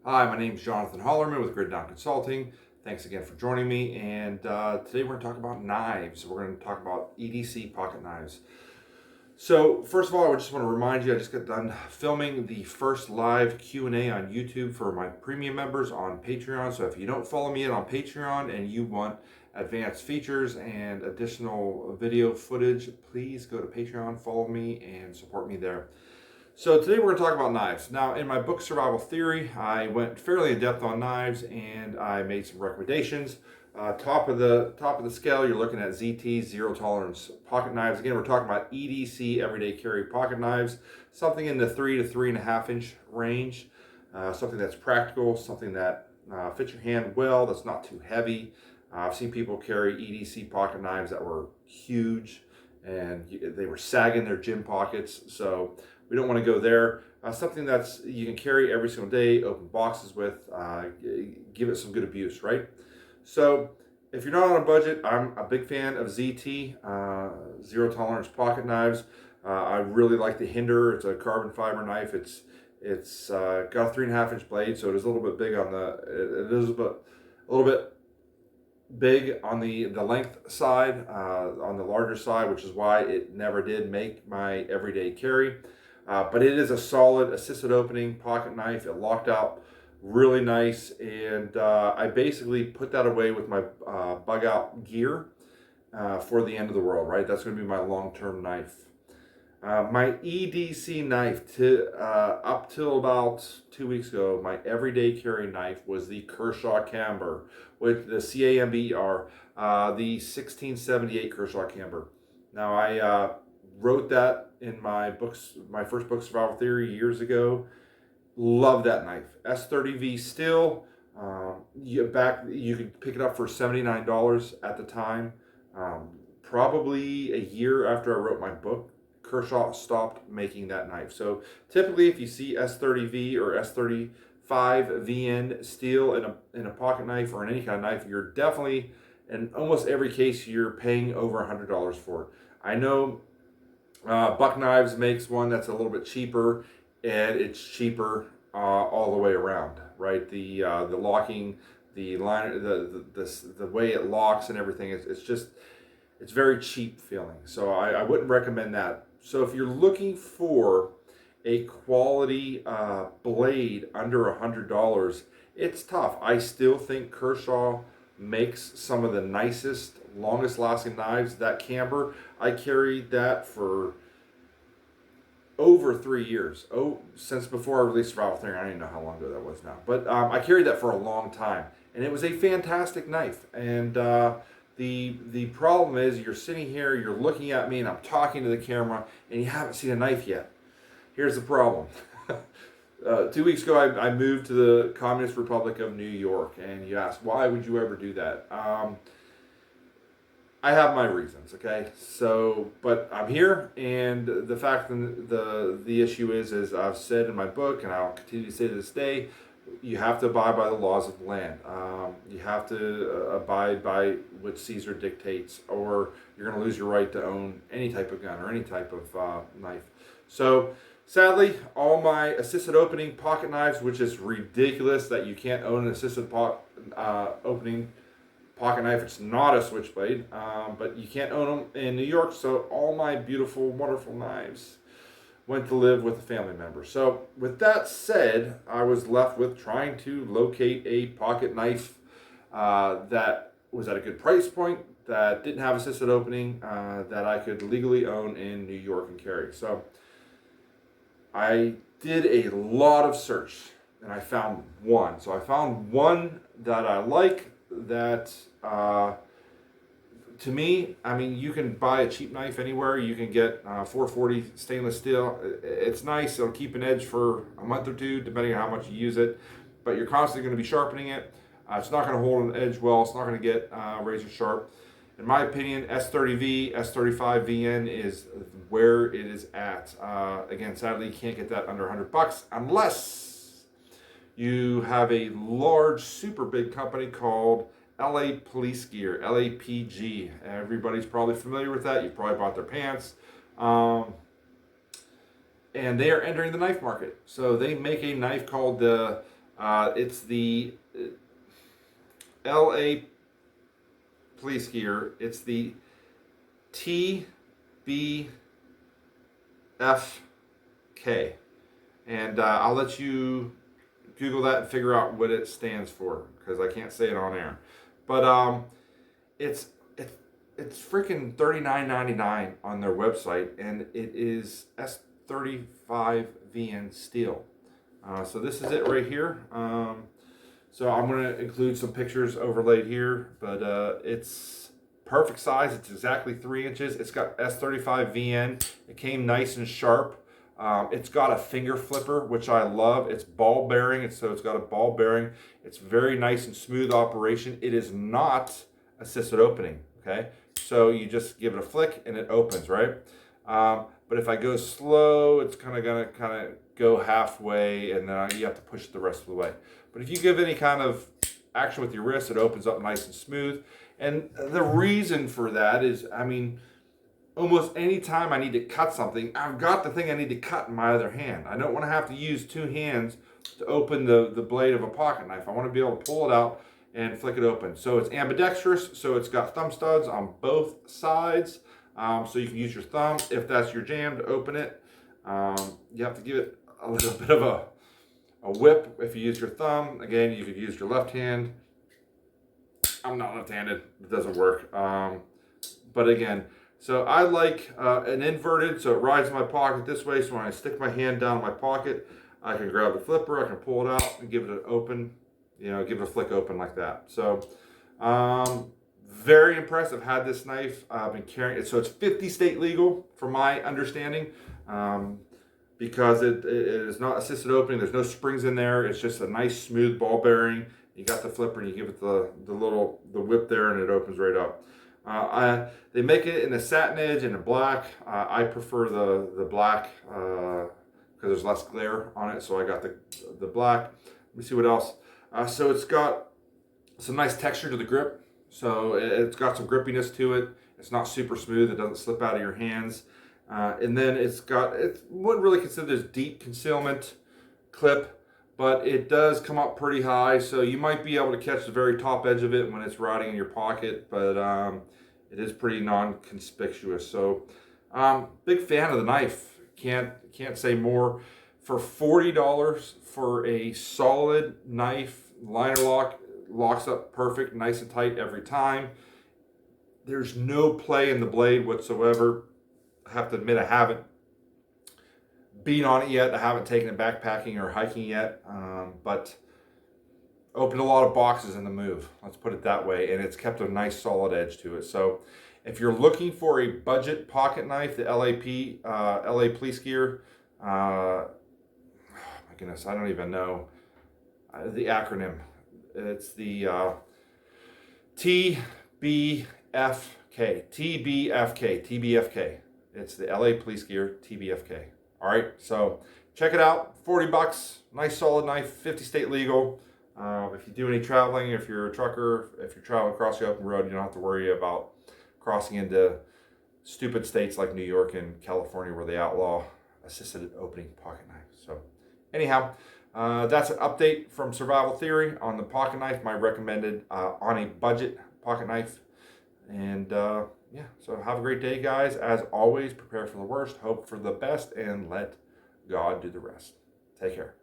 Hi, my name is Jonathan Hollerman with Grid Down Consulting. Thanks again for joining me. And today we're going to talk about knives. We're going to talk about EDC pocket knives. So first of all, I just want to remind you, I just got done filming the first live Q&A on YouTube for my premium members on Patreon. So if you don't follow me yet on Patreon and you want advanced features and additional video footage, please go to Patreon, follow me, and support me there. So today we're going to talk about knives. Now, in my book Survival Theory, I went fairly in depth on knives and I made some recommendations. Top of the scale, you're looking at ZT, zero tolerance pocket knives. Again, we're talking about EDC, everyday carry pocket knives, something in the 3 to 3.5 inch range, something that's practical, something that fits your hand well, that's not too heavy. I've seen people carry EDC pocket knives that were huge and they were sagging their gym pockets. So we don't want to go there. Something that's you can carry every single day, open boxes with, give it some good abuse, right? So if you're not on a budget, I'm a big fan of ZT, zero tolerance pocket knives. I really like the Hinder. It's a carbon fiber knife. It's got a 3.5 inch blade, so it is a little bit big on it is a little bit big on the length side, on the larger side, which is why it never did make my everyday carry. But it is a solid assisted opening pocket knife. It locked out really nice, and I basically put that away with my bug out gear for the end of the world, right? That's going to be my long-term knife. My EDC knife, up till about 2 weeks ago, my everyday carry knife was the Kershaw Camber with the CAMBR, the 1678 Kershaw Camber. Now I wrote that in my first book, Survival Theory, years ago. Love that knife. S30V steel. You could pick it up for $79 at the time. Probably a year after I wrote my book, Kershaw stopped making that knife. So typically, if you see S30V or S35VN steel in a pocket knife or in any kind of knife, you're definitely, in almost every case, you're paying over $100 for it. I know Buck Knives makes one that's a little bit cheaper, and it's cheaper all the way around, right? The locking, the line, the way it locks and everything, it's very cheap feeling. So I wouldn't recommend that. So if you're looking for a quality blade under $100, it's tough. I still think Kershaw makes some of the nicest, longest lasting knives. That camber, I carried that for over 3 years. Since before I released Survival Theory. I don't even know how long ago that was now. But I carried that for a long time. And it was a fantastic knife. And the problem is, you're sitting here, you're looking at me, and I'm talking to the camera, and you haven't seen a knife yet. Here's the problem. 2 weeks ago, I moved to the Communist Republic of New York, and you ask, why would you ever do that? I have my reasons, okay? So, but I'm here, and the fact and the issue is, as I've said in my book, and I'll continue to say to this day, you have to abide by the laws of the land. You have to abide by what Caesar dictates, or you're going to lose your right to own any type of gun or any type of knife. So, sadly, all my assisted opening pocket knives, which is ridiculous that you can't own an assisted opening pocket knife. It's not a switchblade, but you can't own them in New York. So all my beautiful, wonderful knives went to live with a family member. So with that said, I was left with trying to locate a pocket knife that was at a good price point, that didn't have assisted opening, that I could legally own in New York and carry. So I did a lot of search, and I found one. So I found one that I like, that to me, I mean, you can buy a cheap knife anywhere. You can get 440 stainless steel. It's nice. It'll keep an edge for a month or two, depending on how much you use it. But you're constantly going to be sharpening it. It's not going to hold an edge well. It's not going to get razor sharp. In my opinion, S30V, S35VN is where it is at. Again, sadly, you can't get that under $100 unless you have a large, super big company called LA Police Gear, LAPG. Everybody's probably familiar with that. You've probably bought their pants. And they are entering the knife market. So they make a knife called the It's the LA Police Gear. It's the TBFK. And I'll let you Google that and figure out what it stands for because I can't say it on air. But it's it's it's freaking $39.99 on their website, and it is S35VN steel. So this is it right here. So I'm going to include some pictures overlaid here, but it's perfect size. It's exactly 3 inches. It's got S35VN. It came nice and sharp. It's got a finger flipper, which I love. It's ball bearing, so it's got a ball bearing. It's very nice and smooth operation. It is not assisted opening, okay? So you just give it a flick and it opens, right? But if I go slow, it's kind of gonna go halfway, and then you have to push it the rest of the way. But if you give any kind of action with your wrist, it opens up nice and smooth. And the reason for that is, I mean, almost any time I need to cut something, I've got the thing I need to cut in my other hand. I don't want to have to use 2 hands to open the blade of a pocket knife. I want to be able to pull it out and flick it open. So it's ambidextrous, so it's got thumb studs on both sides. So you can use your thumb if that's your jam to open it. You have to give it a little bit of a whip if you use your thumb. Again, you could use your left hand. I'm not left-handed, it doesn't work. But again, so I like an inverted, so it rides in my pocket this way, so when I stick my hand down in my pocket, I can grab the flipper, I can pull it out and give it an open, give it a flick open like that. So, very impressive. Had this knife, I've been carrying it. So it's 50 state legal, from my understanding, because it is not assisted opening. There's no springs in there. It's just a nice smooth ball bearing. You got the flipper and you give it the whip there, and it opens right up. They make it in a satin edge and a black. I prefer the black because there's less glare on it, so I got the black. Let me see what else. So it's got some nice texture to the grip. So it's got some grippiness to it. It's not super smooth. It doesn't slip out of your hands. And then it wouldn't really consider this deep concealment clip, but it does come up pretty high. So you might be able to catch the very top edge of it when it's riding in your pocket, but it is pretty non-conspicuous. So big fan of the knife. Can't say more. For $40 for a solid knife, liner lock, locks up perfect, nice and tight every time. There's no play in the blade whatsoever. I have to admit I haven't been on it yet. I haven't taken it backpacking or hiking yet, but opened a lot of boxes in the move. Let's put it that way, and it's kept a nice solid edge to it. So if you're looking for a budget pocket knife, the LA Police Gear, oh my goodness, I don't even know the acronym. It's the TBFK. It's the LA Police Gear TBFK. All right, so check it out. $40, nice solid knife, 50 state legal. If you do any traveling, if you're a trucker, if you're traveling across the open road, you don't have to worry about crossing into stupid states like New York and California where they outlaw assisted opening pocket knives. So anyhow, that's an update from Survival Theory on the pocket knife, my recommended on a budget pocket knife. And yeah, so have a great day, guys. As always, prepare for the worst, hope for the best, and let God do the rest. Take care.